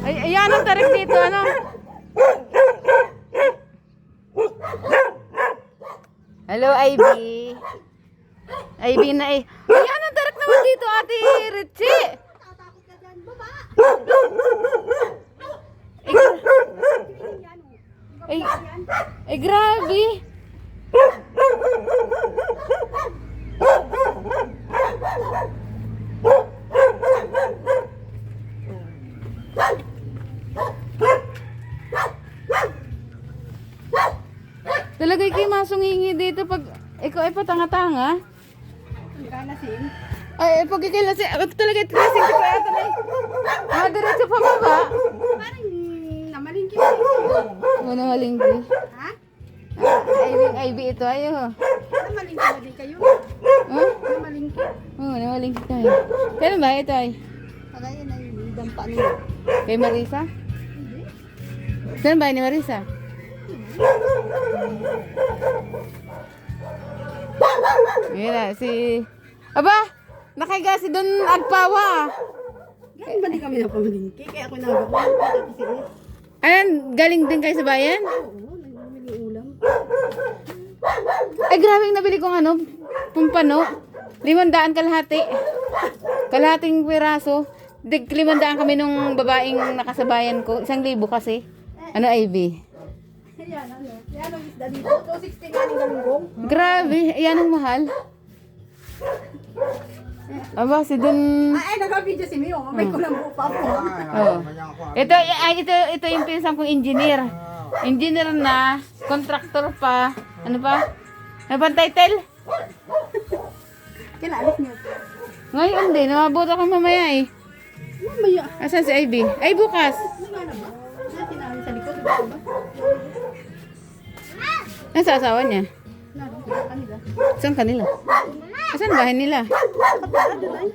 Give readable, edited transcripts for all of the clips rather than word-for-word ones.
Ay, ayan ang tarik dito, ano? Hello, Ivy. Ivy na eh. Ayan ang tarik naman dito, Ate Richie. Ay, ay, grabe. Talaga kayo masungingi dito pag ikaw ay patanga-tanga. Kalasin. Ay, pag ikaw lasing, talaga lasing ka kaya ito na eh. Diretso pa ba? Parang namalingki pa ito. Ano malingki? Ha? Ivy ito ayo. Namalingki ba di kayo? Huh? Namalingki. Oo, namalingki tayo. Kailan ba ito ay? Kagaya na yung dampa nila. Kay Marisa? Hindi. Saan ba ni Marisa? Yun na, si... Aba! Nakaiga si Don Agpawa. Ganun ba di kami napamalingki? Kaya ako nagagawa. Ayan, galing din kayo sa bayan? Oo, nagmamili ulam. Ay, grabe yung nabili kong ano, pumpano. 500 kalahati. Kalahating piraso. 500 kami nung babaeng nakasabayan ko. 1,000 kasi. Ano, Ivy? Ayan, ano? Yan ang isda dito. 260 nga ng galunggong. Grabe, yan ang mahal. Aba, si Don... Ay, nag-video si Mio. May kulambo pa po. Oh. Ito yung pinsan kong engineer. Engineer na, contractor pa. Ano pa? Ano pa ang title? Kinaalis niyo. Ngayon din, nababot ako mamaya eh. Mamaya. Asan si Ivy? Ay, bukas. Ano na ba? Natin namin sa likod. Diba ba? Nasa asawa niya? Naroon sa kanila. Saan kanila? Asan bahay nila? Kapatid ay.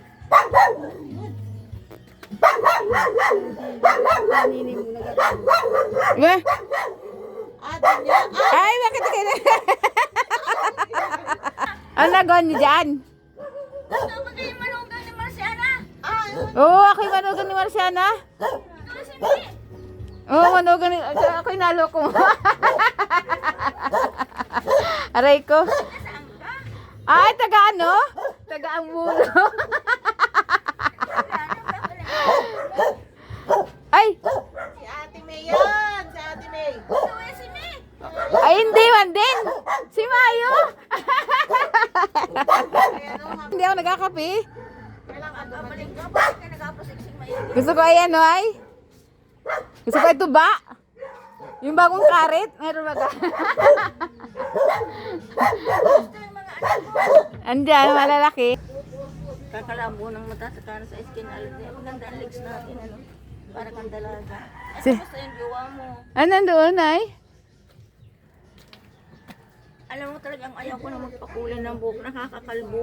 Nanini mo nagagawa. Ba? Ay, bakit kayo na? Ano nagawa niyo dyan? Oo, ako yung manugan ni Marciana. Oo, manugan ni... Ako yung naloko mo. Aray ko. Ay, taga ano? Taga Ambulo. Ay! Si Ate May yan! Si Ate May! Si May! Ay, hindi man din! Si Mayo! Hindi ako nagkakape. Kailang agabalik ka. Bakit ka nagapasiksing mainit? Gusto ko ay ano ay? Gusto ko ay tuba. Yung bagong karet. Meron ba ka? Andiyan, malalaki. Kakalabo ng mata sa kanan sa skin allergy. Maganda ang legs natin, ano? Para kang dalaga. Ay, Si- kamusta yung jowa mo? Ano nandoon ay? Alam mo talagang ayaw ko na magpakulay ng buhok. Nakakakalbo.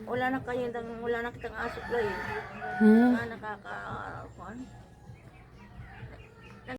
Wala na kitang asuklay. Hmm. Nakaka...